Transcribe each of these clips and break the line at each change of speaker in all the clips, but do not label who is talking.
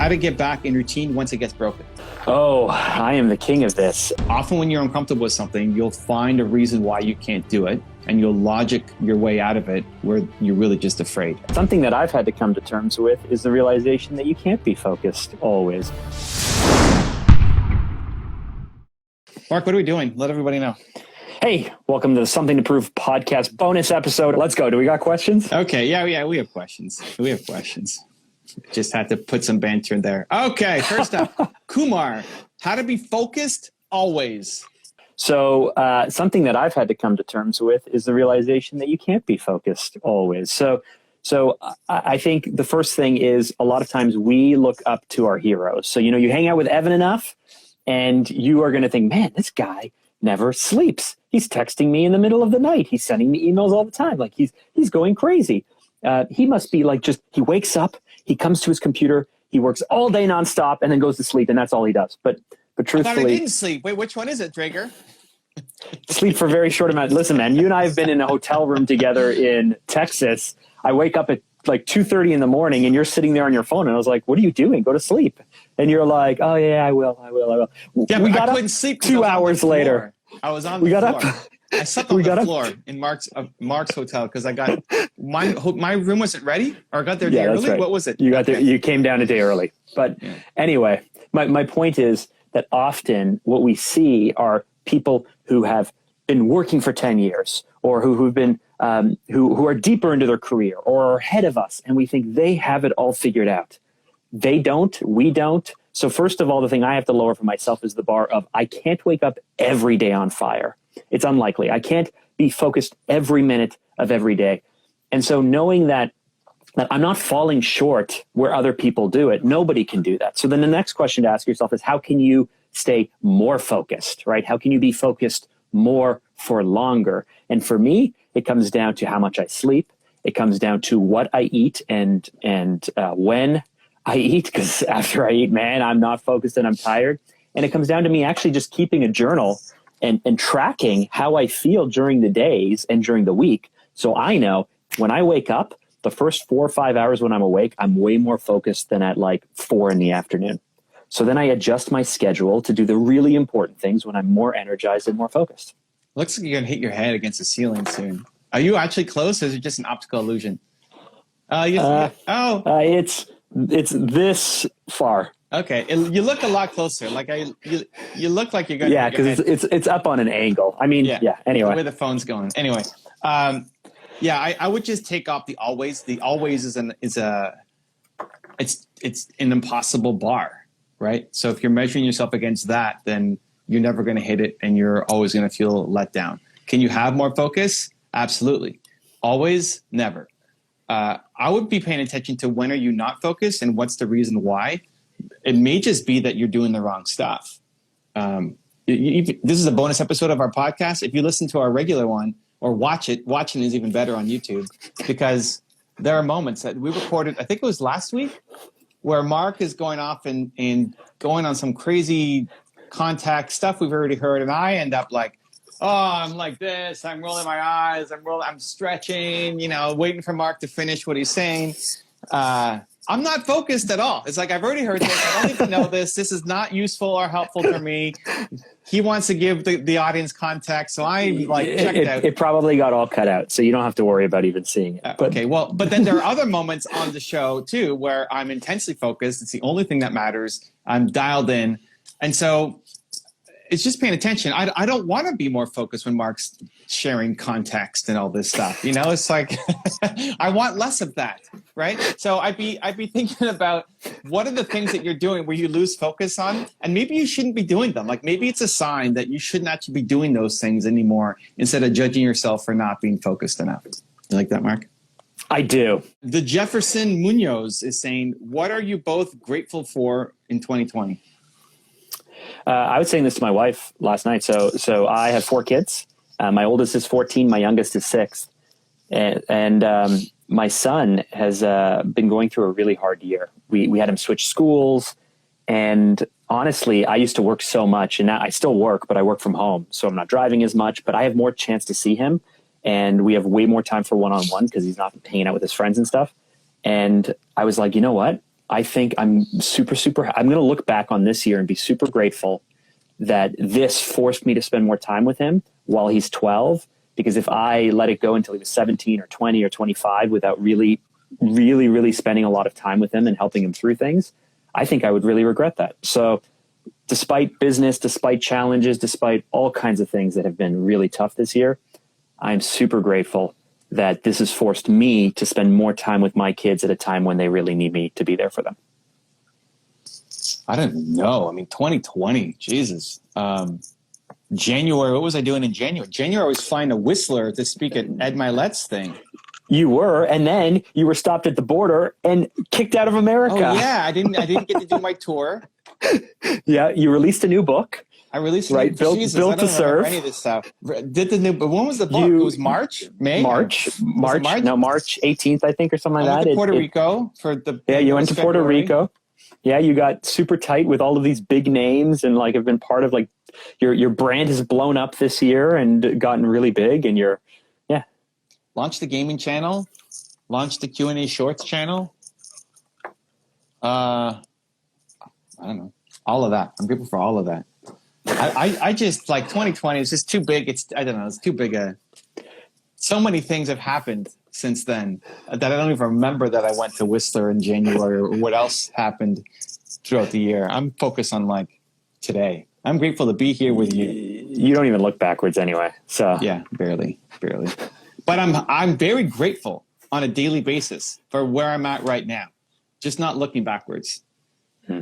how to get back in routine once it gets broken.
Oh, I am the king of this.
Often when you're uncomfortable with something, you'll find a reason why you can't do it, and you'll logic your way out of it where you're really just afraid.
Something that I've had to come to terms with is the realization that you can't be focused always.
Mark, what are we doing? Let everybody know.
Hey, welcome to the Something to Prove podcast bonus episode. Let's go. Do we got questions?
Okay. Yeah. We have questions. Just had to put some banter in there. Okay. First up, Kumar, how to be focused always.
So something that I've had to come to terms with is the realization that you can't be focused always. So I think the first thing is a lot of times we look up to our heroes. So, you hang out with Evan enough and you are going to think, man, this guy never sleeps. He's texting me in the middle of the night. He's sending me emails all the time. Like he's going crazy. He must be like he wakes up, he comes to his computer, he works all day nonstop and then goes to sleep. And that's all he does. But truthfully,
I thought I didn't sleep. Wait, which one is it, Drager?
Sleep for a very short amount. Listen, man, you and I have been in a hotel room together in Texas. I wake up at like 2:30 in the morning and you're sitting there on your phone. And I was like, what are you doing? Go to sleep. And you're like, oh yeah, I will.
Yeah,
we
got I couldn't sleep
2 hours later.
I was on the floor. I slept on the floor in Mark's hotel because I got my room wasn't ready, or I got there a day early. Right. What was it?
You got there. You came down a day early. But anyway, my point is that often what we see are people who have been working for 10 years or who've been who are deeper into their career or are ahead of us, and we think they have it all figured out. They don't. We don't. So first of all, the thing I have to lower for myself is the bar of I can't wake up every day on fire. It's unlikely. I can't be focused every minute of every day. And so knowing that I'm not falling short where other people do it, nobody can do that. So then the next question to ask yourself is how can you stay more focused, right? How can you be focused more for longer? And for me, it comes down to how much I sleep. It comes down to what I eat and when I eat, because after I eat, man, I'm not focused and I'm tired. And it comes down to me actually just keeping a journal and tracking how I feel during the days and during the week. So I know when I wake up, the first 4 or 5 hours when I'm awake, I'm way more focused than at like 4 in the afternoon. So then I adjust my schedule to do the really important things when I'm more energized and more focused.
Looks like you're going to hit your head against the ceiling soon. Are you actually close, or is it just an optical illusion?
It's this far.
Okay, you look a lot closer. Like you look like you're going.
Yeah, because it's up on an angle. I mean, yeah. Anyway,
the way the phone's going. Anyway, I would just take off the always. The always is an impossible bar, right? So if you're measuring yourself against that, then you're never going to hit it, and you're always going to feel let down. Can you have more focus? Absolutely. Always, never. I would be paying attention to when are you not focused and what's the reason why. It may just be that you're doing the wrong stuff. This is a bonus episode of our podcast. If you listen to our regular one or watch it, watching is even better on YouTube, because there are moments that we recorded, I think it was last week, where Mark is going off and going on some crazy contact stuff we've already heard. And I end up like, oh, I'm like this. I'm rolling my eyes. I'm stretching, waiting for Mark to finish what he's saying. I'm not focused at all. It's like, I've already heard this. I don't need to know this. This is not useful or helpful for me. He wants to give the audience context. So I'm like checked out.
It probably got all cut out. So you don't have to worry about even seeing it.
Okay. Well, but then there are other moments on the show too, where I'm intensely focused. It's the only thing that matters. I'm dialed in. And so it's just paying attention. I don't want to be more focused when Mark's sharing context and all this stuff. It's like I want less of that, right? So I'd be thinking about what are the things that you're doing where you lose focus on, and maybe you shouldn't be doing them. Like maybe it's a sign that you shouldn't actually be doing those things anymore instead of judging yourself for not being focused enough. You like that, Mark?
I do.
The Jefferson Munoz is saying, what are you both grateful for in 2020?
I was saying this to my wife last night. So I have 4 kids. My oldest is 14. My youngest is 6. And my son has been going through a really hard year. We had him switch schools. And honestly, I used to work so much. And now I still work, but I work from home. So I'm not driving as much. But I have more chance to see him. And we have way more time for one-on-one because he's not hanging out with his friends and stuff. And I was like, you know what? I think I'm I'm going to look back on this year and be super grateful that this forced me to spend more time with him while he's 12. Because if I let it go until he was 17 or 20 or 25 without really spending a lot of time with him and helping him through things, I think I would really regret that. So despite business, despite challenges, despite all kinds of things that have been really tough this year, I'm super grateful that this has forced me to spend more time with my kids at a time when they really need me to be there for them.
I don't know. I mean, 2020, Jesus. January, what was I doing in January? January, I was flying to Whistler to speak at Ed Milet's thing.
You were, and then you were stopped at the border and kicked out of America.
Oh yeah, I didn't get to do my tour.
Yeah, you released a new book.
I released
built to serve.
Any of this stuff. Did the new? But when was the book? It was March, May,
March. No, March 18th, I think, or something like that.
I went to Puerto Rico for the.
Yeah, you went to Puerto Rico. Yeah, you got super tight with all of these big names, and like have been part of like your brand has blown up this year and gotten really big, and you're
launched the gaming channel, launched the Q&A Shorts channel. I don't know, all of that. I'm grateful for all of that. I just like 2020 is just too big. I don't know. It's too big. So many things have happened since then that I don't even remember that I went to Whistler in January or what else happened throughout the year. I'm focused on like today. I'm grateful to be here with you.
You don't even look backwards anyway. So
yeah, barely. But I'm very grateful on a daily basis for where I'm at right now, just not looking backwards.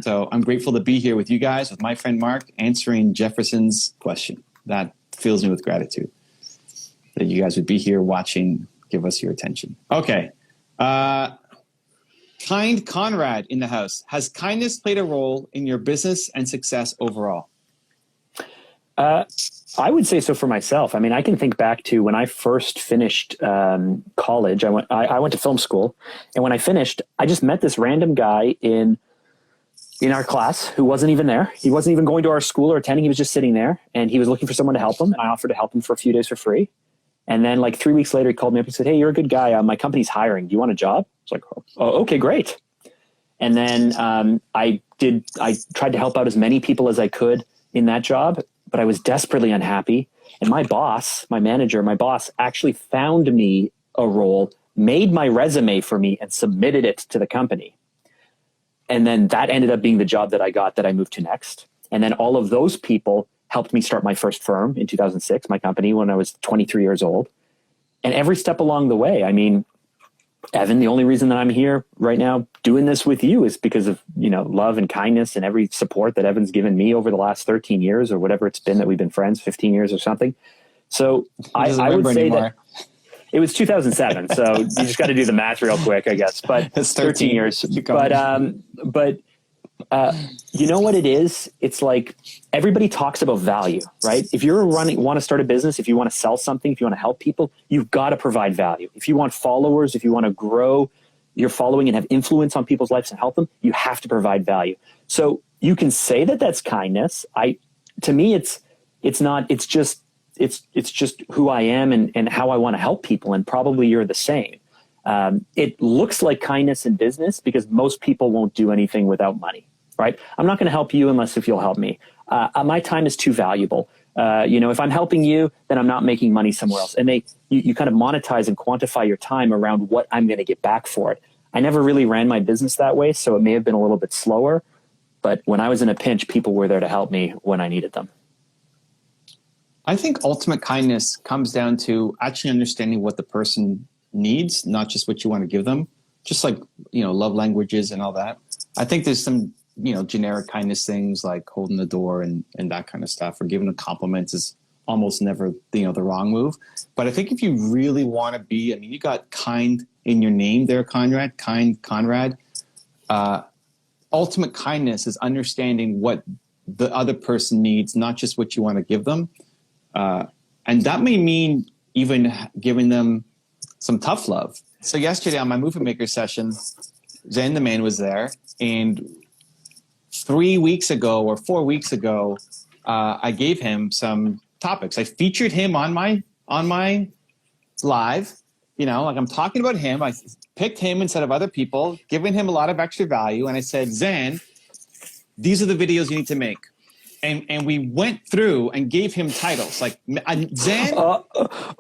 So I'm grateful to be here with you guys, with my friend Mark, answering Jefferson's question. That fills me with gratitude that you guys would be here watching, give us your attention. Okay. Kind Conrad in the house. Has kindness played a role in your business and success overall?
I would say so for myself. I mean, I can think back to when I first finished college. I went to film school, and when I finished, I just met this random guy in our class who wasn't even there. He wasn't even going to our school or attending. He was just sitting there, and he was looking for someone to help him. And I offered to help him for a few days for free. And then like 3 weeks later, he called me up and said, "Hey, you're a good guy. My company's hiring. Do you want a job?" I was like, "Oh, okay, great." And then I tried to help out as many people as I could in that job, but I was desperately unhappy. And my boss actually found me a role, made my resume for me, and submitted it to the company. And then that ended up being the job that I got that I moved to next. And then all of those people helped me start my first firm in 2006, my company, when I was 23 years old. And every step along the way, I mean, Evan, the only reason that I'm here right now doing this with you is because of, love and kindness and every support that Evan's given me over the last 13 years or whatever it's been that we've been friends, 15 years or something. So I would say that it was 2007. So you just got to do the math real quick, I guess, but
it's
13 years. But you know what it is? It's like everybody talks about value, right? If you're want to start a business, if you want to sell something, if you want to help people, you've got to provide value. If you want followers, if you want to grow your following and have influence on people's lives and help them, you have to provide value. So you can say that that's kindness. To me, it's not, it's just who I am and how I want to help people. And probably you're the same. It looks like kindness in business because most people won't do anything without money, right? I'm not going to help you unless if you'll help me. My time is too valuable. If I'm helping you, then I'm not making money somewhere else. And you kind of monetize and quantify your time around what I'm going to get back for it. I never really ran my business that way, so it may have been a little bit slower. But when I was in a pinch, people were there to help me when I needed them.
I think ultimate kindness comes down to actually understanding what the person needs, not just what you want to give them, just like, love languages and all that. I think there's some, generic kindness things like holding the door and that kind of stuff, or giving a compliment is almost never, the wrong move. But I think if you really want to be, you got kind in your name there, Conrad. Ultimate kindness is understanding what the other person needs, not just what you want to give them. And that may mean even giving them some tough love. So yesterday on my Movement Maker session, Zen the man was there, and 3 weeks ago or 4 weeks ago, I gave him some topics. I featured him on my live. Like I'm talking about him. picked him instead of other people, giving him a lot of extra value. And I said, Zan, these are the videos you need to make. And we went through and gave him titles like Zan, I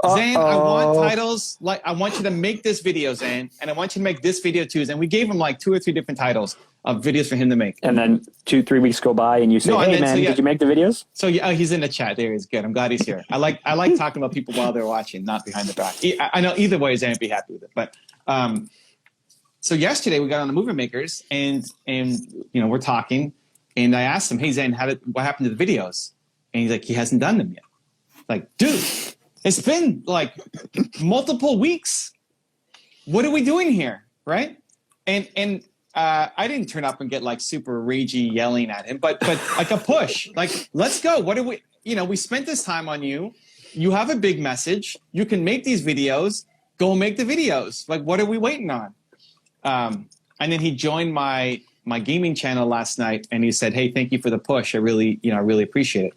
want titles. Like, I want you to make this video, Zan, and I want you to make this video too. And we gave him like 2 or 3 different titles of videos for him to make.
And then 2-3 weeks go by and you say, hey man, did you make the videos?
So yeah, he's in the chat. There he's good. I'm glad he's here. I like talking about people while they're watching, not behind the back. I know either way, Zan would be happy with it. But so yesterday we got on the Movie Makers and we're talking. And I asked him, hey, Zan, what happened to the videos? And he's like, he hasn't done them yet. Like, dude, it's been like multiple weeks. What are we doing here? Right? And I didn't turn up and get like super ragey yelling at him, but like a push. Like, let's go. What do we spent this time on you. You have a big message. You can make these videos. Go make the videos. Like, what are we waiting on? And then he joined my gaming channel last night, and he said, "Hey, thank you for the push. I really appreciate it."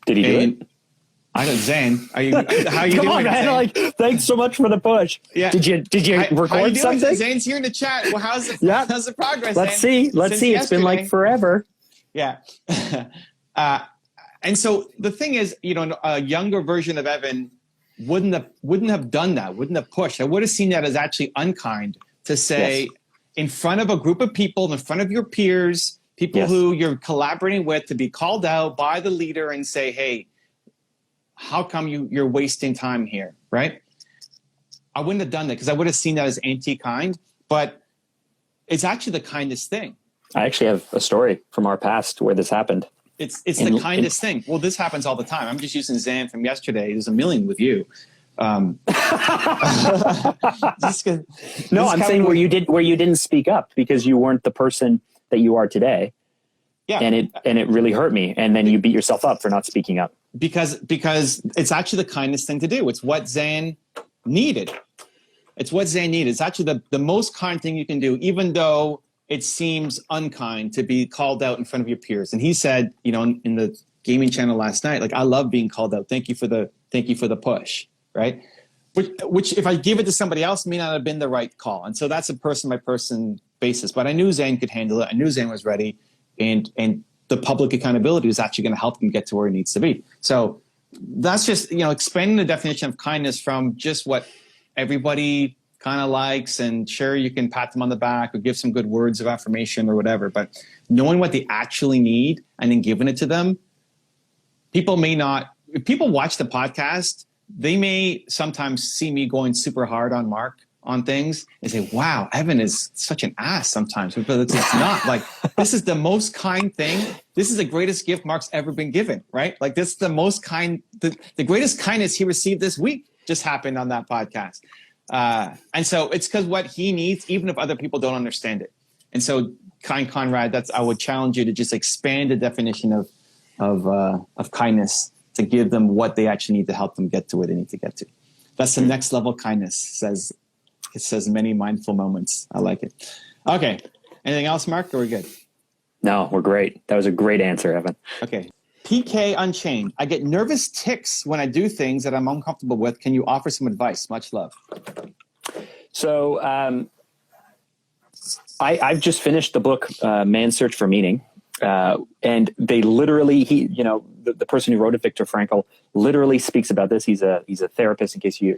Did he do it?
I don't. Zan, how are you
Come
doing?
on, man! Like, thanks so much for the push.
Yeah.
Did you record something?
Zan's here in the chat. Well, how's the progress?
Let's
Zan?
see. Let's see. It's been like forever.
Yeah. And so the thing is, a younger version of Evan wouldn't have done that. Wouldn't have pushed. I would have seen that as actually unkind to say. Yes. In front of a group of people, in front of your peers, people who you're collaborating with, to be called out by the leader and say, hey, how come you're wasting time here, right? I wouldn't have done that because I would have seen that as anti-kind, but it's actually the kindest thing.
I actually have a story from our past where this happened.
It's the kindest thing. Well, this happens all the time. I'm just using Zan from yesterday. There's a million with you.
No, I'm saying where you didn't speak up because you weren't the person that you are today. Yeah. And it really hurt me. And then you beat yourself up for not speaking up.
Because it's actually the kindest thing to do. It's what Zan needed. It's actually the most kind thing you can do, even though it seems unkind to be called out in front of your peers. And he said, in the gaming channel last night, like, I love being called out. Thank you for the push. Right. Which if I give it to somebody else may not have been the right call. And so that's a person by person basis. But I knew Zan could handle it. I knew Zan was ready. And the public accountability was actually going to help him get to where he needs to be. So that's just, expanding the definition of kindness from just what everybody kind of likes. And sure, you can pat them on the back or give some good words of affirmation or whatever. But knowing what they actually need and then giving it to them, people watch the podcast. They may sometimes see me going super hard on Mark on things and say, wow, Evan is such an ass sometimes. But it's not. Like, this is the most kind thing. This is the greatest gift Mark's ever been given, right? Like, this is the most kind, the greatest kindness he received this week just happened on that podcast. And so it's because what he needs, even if other people don't understand it. And so, Conrad, I would challenge you to just expand the definition of kindness, to give them what they actually need to help them get to where they need to get to. That's the next level kindness. It says many mindful moments. I like it. Okay. Anything else, Mark? Or are we good?
No, we're great. That was a great answer, Evan.
Okay. PK Unchained. I get nervous tics when I do things that I'm uncomfortable with. Can you offer some advice? Much love.
So I've just finished the book, Man's Search for Meaning. And they literally, the person who wrote it, Viktor Frankl, literally speaks about this. He's a therapist, in case you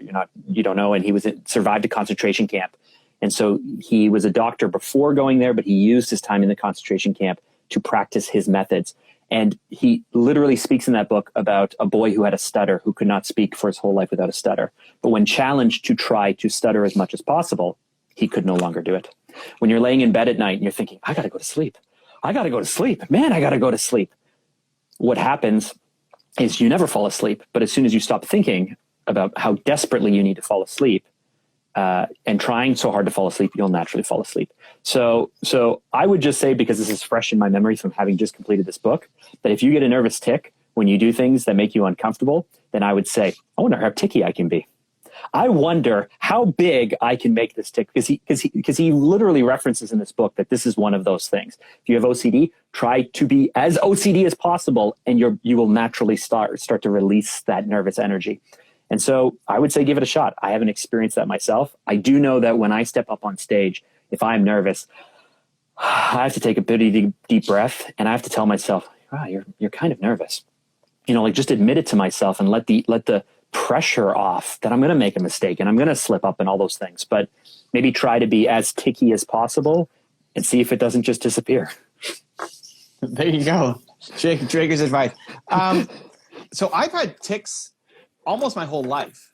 don't know, and he survived a concentration camp. And so he was a doctor before going there, but he used his time in the concentration camp to practice his methods. And he literally speaks in that book about a boy who had a stutter, who could not speak for his whole life without a stutter. But when challenged to try to stutter as much as possible, he could no longer do it. When you're laying in bed at night and you're thinking, I got to go to sleep. Man, I got to go to sleep. What happens is you never fall asleep. But as soon as you stop thinking about how desperately you need to fall asleep and trying so hard to fall asleep, you'll naturally fall asleep. So I would just say, because this is fresh in my memory from having just completed this book, that if you get a nervous tic when you do things that make you uncomfortable, then I would say, I wonder how ticky I can be. I wonder how big I can make this tick, because he literally references in this book that this is one of those things. If you have OCD, try to be as OCD as possible, and you will naturally start to release that nervous energy. And so I would say give it a shot. I haven't experienced that myself. I do know that when I step up on stage, if I'm nervous, I have to take a pretty deep breath, and I have to tell myself, wow, you're kind of nervous. Like just admit it to myself and let the pressure off that I'm going to make a mistake and I'm going to slip up and all those things, but maybe try to be as ticky as possible and see if it doesn't just disappear.
There you go. Drager's advice. So I've had tics almost my whole life,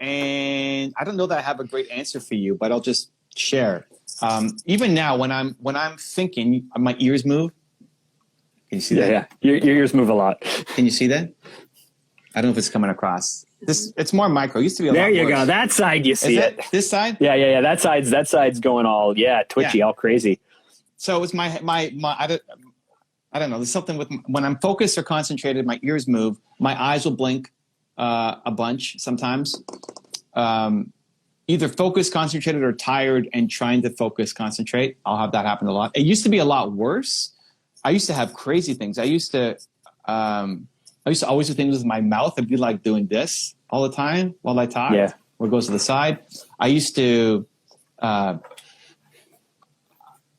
and I don't know that I have a great answer for you, but I'll just share. Even now when I'm thinking, my ears move. Can you see that?
Yeah. Your ears move a lot.
Can you see that? I don't know if it's coming across. It's more micro. It used to be a lot
There you
worse.
go. That side you see it.
This side?
Yeah. That side's going all twitchy, all crazy.
So it's my I don't know. There's something with when I'm focused or concentrated, my ears move. My eyes will blink a bunch sometimes. Either focused, concentrated, or tired and trying to focus, concentrate. I'll have that happen a lot. It used to be a lot worse. I used to have crazy things. I used to always do things with my mouth. I'd be like doing this all the time while I talk.
Yeah.
Or it goes to the side. I used to,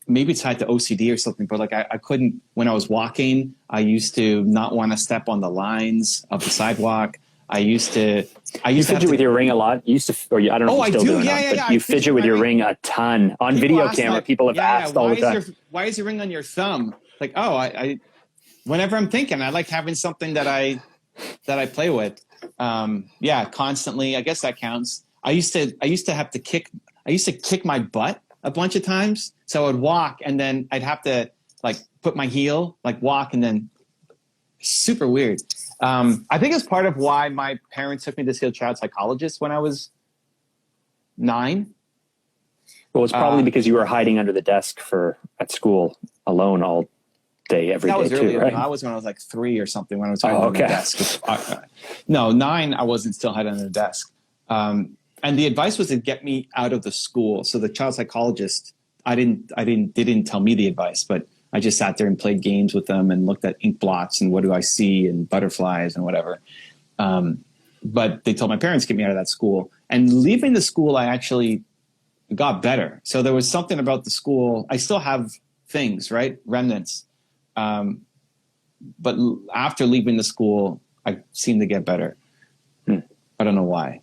maybe it's tied to OCD or something, but like I couldn't, when I was walking, I used to not want to step on the lines of the sidewalk. You fidget
with your ring a lot. You used to, or I don't know if you still do. But you fidget with your ring a ton on video camera. People have asked all the time.
Why is your ring on your thumb? Like, I whenever I'm thinking, I like having something that I play with. Constantly. I guess that counts. I used to have to kick my butt a bunch of times. So I would walk and then I'd have to like put my heel, like walk and then super weird. I think it's part of why my parents took me to see a child psychologist when I was 9.
Well, it's probably because you were hiding under the desk at school alone all day, every day. That was earlier. Right?
I was when I was like 3 or something when I was hiding under the desk. No, 9, I wasn't still hiding under the desk. And the advice was to get me out of the school. So the child psychologist, they didn't tell me the advice, but I just sat there and played games with them and looked at ink blots and what do I see and butterflies and whatever. But they told my parents to get me out of that school. And leaving the school, I actually got better. So there was something about the school. I still have things, right? Remnants. But after leaving the school, I seemed to get better. I don't know why.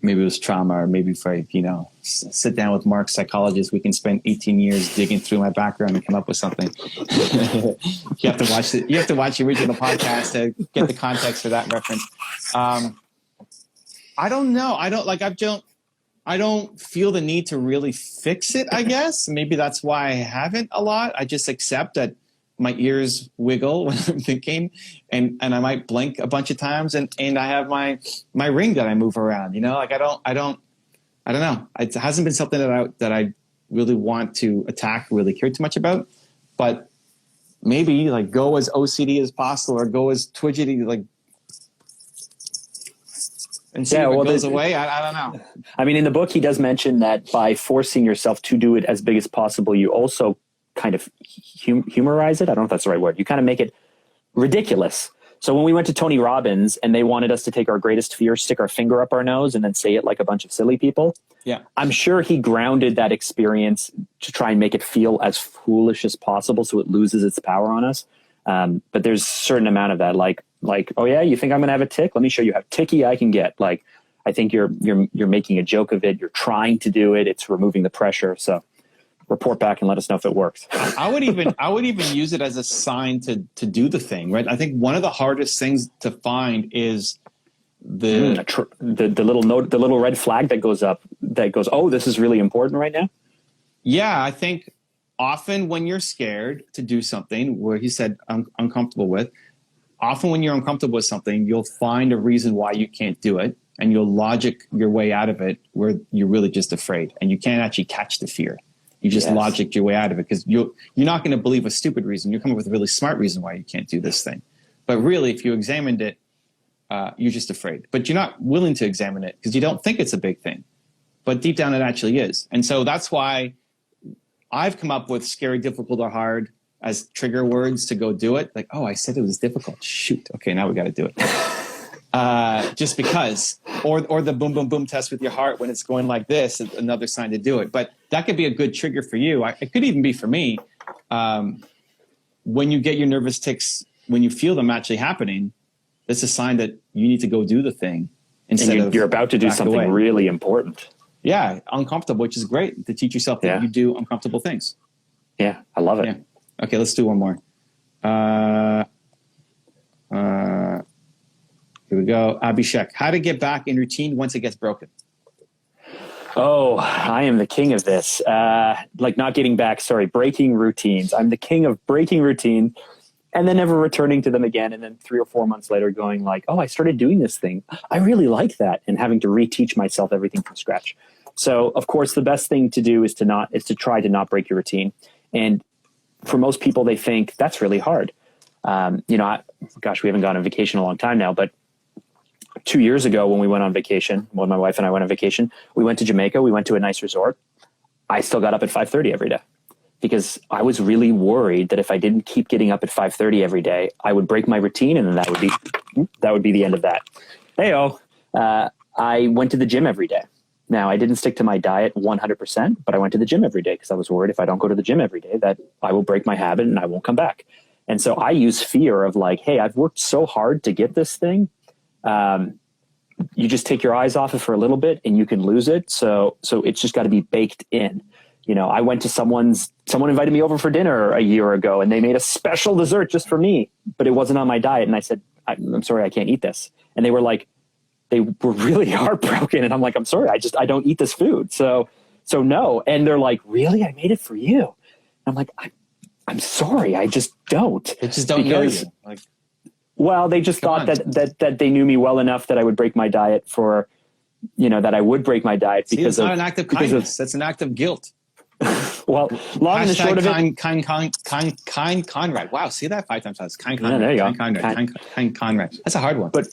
Maybe it was trauma, or maybe if I, sit down with Mark's psychologist, we can spend 18 years digging through my background and come up with something. You have to watch the original podcast to get the context for that reference. I don't know. I don't feel the need to really fix it, I guess. Maybe that's why I haven't a lot. I just accept that my ears wiggle when I'm thinking and I might blink a bunch of times and I have my ring that I move around, like I don't know. It hasn't been something that I really want to attack, really care too much about, but maybe like go as OCD as possible or go as twidgety, like, and see if it goes away. I don't know.
I mean, in the book, he does mention that by forcing yourself to do it as big as possible, you also kind of humorize it. I don't know if that's the right word. You kind of make it ridiculous. So when we went to Tony Robbins and they wanted us to take our greatest fear, stick our finger up our nose and then say it like a bunch of silly people.
Yeah.
I'm sure he grounded that experience to try and make it feel as foolish as possible so it loses its power on us. But there's a certain amount of that, like, oh yeah, you think I'm going to have a tic? Let me show you how ticky I can get. Like, I think you're making a joke of it. You're trying to do it. It's removing the pressure. So report back and let us know if it works.
I would even use it as a sign to do the thing, right? I think one of the hardest things to find is the
little note, the little red flag that goes up that goes, oh, this is really important right now.
Yeah. I think often when you're scared to do something where he said uncomfortable with, often when you're uncomfortable with something, you'll find a reason why you can't do it and you'll logic your way out of it where you're really just afraid and you can't actually catch the fear. You just logic your way out of it because you're not going to believe a stupid reason. You're coming up with a really smart reason why you can't do this thing. But really, if you examined it, you're just afraid. But you're not willing to examine it because you don't think it's a big thing. But deep down, it actually is. And so that's why I've come up with scary, difficult, or hard as trigger words to go do it. Like, oh, I said it was difficult. Shoot. Okay, now we got to do it. just because, or the boom, boom, boom test with your heart when it's going like this is another sign to do it. But that could be a good trigger for you. It could even be for me. When you get your nervous tics, when you feel them actually happening, that's a sign that you need to go do the thing instead of
you're about to do something
away.
Really important.
Yeah, uncomfortable, which is great to teach yourself that you do uncomfortable things.
Yeah, I love it.
Yeah. Okay, let's do one more. Here we go. Abhishek, how to get back in routine once it gets broken?
Oh, I am the king of this. Breaking routines. I'm the king of breaking routine and then never returning to them again. And then 3 or 4 months later going like, oh, I started doing this thing. I really like that. And having to reteach myself everything from scratch. So of course, the best thing to do is to try to not break your routine. And for most people, they think that's really hard. We haven't gone on vacation in a long time now, but 2 years ago when we went on vacation, when my wife and I went on vacation, we went to Jamaica, we went to a nice resort. I still got up at 5:30 every day because I was really worried that if I didn't keep getting up at 5:30 every day, I would break my routine and then that would be the end of that. I went to the gym every day. Now, I didn't stick to my diet 100%, but I went to the gym every day because I was worried if I don't go to the gym every day that I will break my habit and I won't come back. And so I use fear of like, hey, I've worked so hard to get this thing. You just take your eyes off it for a little bit and you can lose it. So it's just got to be baked in. I went to someone invited me over for dinner a year ago and they made a special dessert just for me, but it wasn't on my diet. And I said, I'm sorry, I can't eat this. And they were really heartbroken. And I'm like, I'm sorry, I don't eat this food. So no. And they're like, really? I made it for you. And I'm like, I'm sorry. I just don't.
They just don't know you.
Well, they just thought that they knew me well enough that I would break my diet that I would break my diet because
it's not an act of kindness. That's an act of guilt.
Well, long and the short of it.
Kind Conrad. Wow. See that 5 times fast. Kind Conrad.
Yeah, there you go.
Kind Conrad. That's a hard one.
But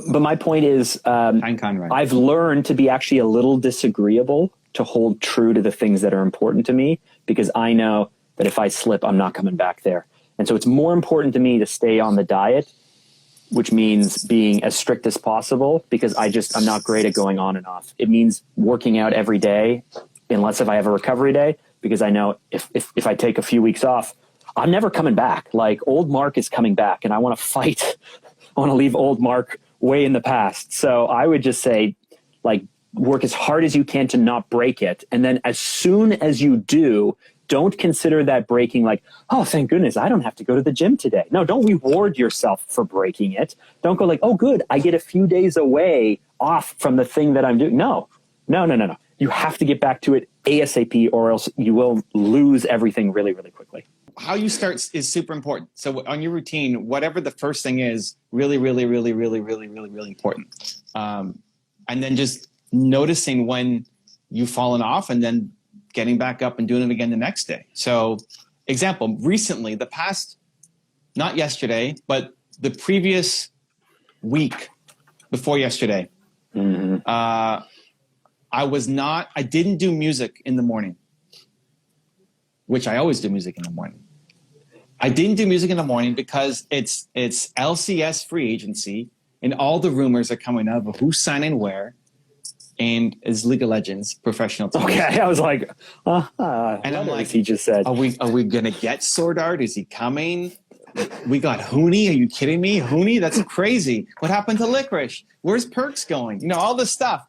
my point is,
Kind Conrad.
I've learned to be actually a little disagreeable to hold true to the things that are important to me because I know that if I slip, I'm not coming back there. And so it's more important to me to stay on the diet, which means being as strict as possible because I'm not great at going on and off. It means working out every day, unless if I have a recovery day, because I know if I take a few weeks off, I'm never coming back. Like old Mark is coming back and I want to fight. I want to leave old Mark way in the past. So I would just say like work as hard as you can to not break it. And then as soon as you do, don't consider that breaking like, oh, thank goodness, I don't have to go to the gym today. No, don't reward yourself for breaking it. Don't go like, oh, good, I get a few days away off from the thing that I'm doing. No. You have to get back to it ASAP or else you will lose everything really, really quickly.
How you start is super important. So on your routine, whatever the first thing is, really, really, really, really, really, really, really important. And then just noticing when you've fallen off and then getting back up and doing it again the next day. So example, recently, not yesterday, but the previous week before yesterday, I didn't do music in the morning, which I always do music in the morning. I didn't do music in the morning because it's LCS free agency and all the rumors are coming up of who's signing where. And is League of Legends professional team.
Okay, I was like,
and I'm like,
he just said,
are we gonna get Sword Art? Is he coming? We got Hooney. Are you kidding me? Hooney? That's crazy. What happened to Licorice? Where's Perks going? All this stuff.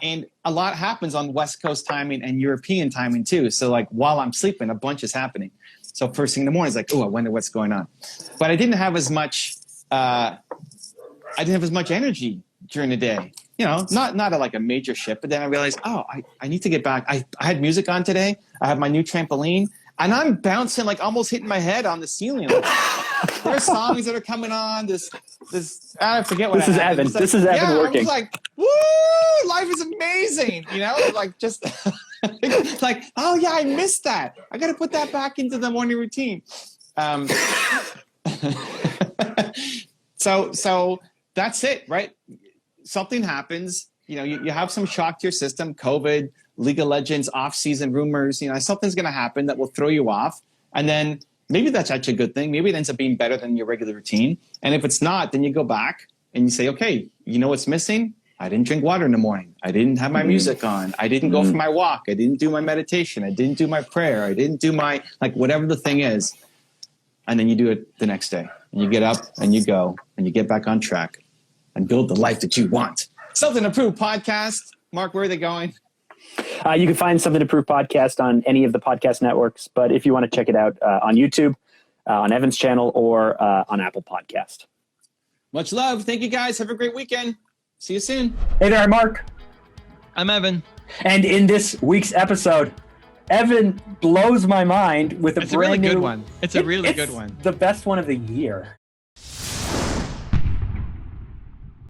And a lot happens on West Coast timing and European timing too. So like while I'm sleeping, a bunch is happening. So first thing in the morning, it's like, oh, I wonder what's going on. But I didn't have as much. I didn't have as much energy during the day. Not like a major shift, but then I realized, I need to get back. I had music on today. I have my new trampoline and I'm bouncing, like almost hitting my head on the ceiling. Like, there's songs that are coming on. This, I forget what
this is Evan. This is Evan working.
I was like, woo, life is amazing. Like just like, oh yeah, I missed that. I got to put that back into the morning routine. So that's it, right? Something happens, you have some shock to your system, COVID, League of Legends, off-season rumors, something's going to happen that will throw you off. And then maybe that's actually a good thing. Maybe it ends up being better than your regular routine. And if it's not, then you go back and you say, okay, you know what's missing? I didn't drink water in the morning. I didn't have my music on. I didn't go for my walk. I didn't do my meditation. I didn't do my prayer. I didn't do my, like, whatever the thing is. And then you do it the next day. And you get up and you go and you get back on track and build the life that you want. Something to Prove podcast. Mark, where are they going?
You can find Something to Prove podcast on any of the podcast networks. But if you want to check it out on YouTube, on Evan's channel, or on Apple Podcast.
Much love. Thank you, guys. Have a great weekend. See you soon.
Hey there, I'm Mark.
I'm Evan.
And in this week's episode, Evan blows my mind with a
It's a really good one. It's a really good one.
The best one of the year.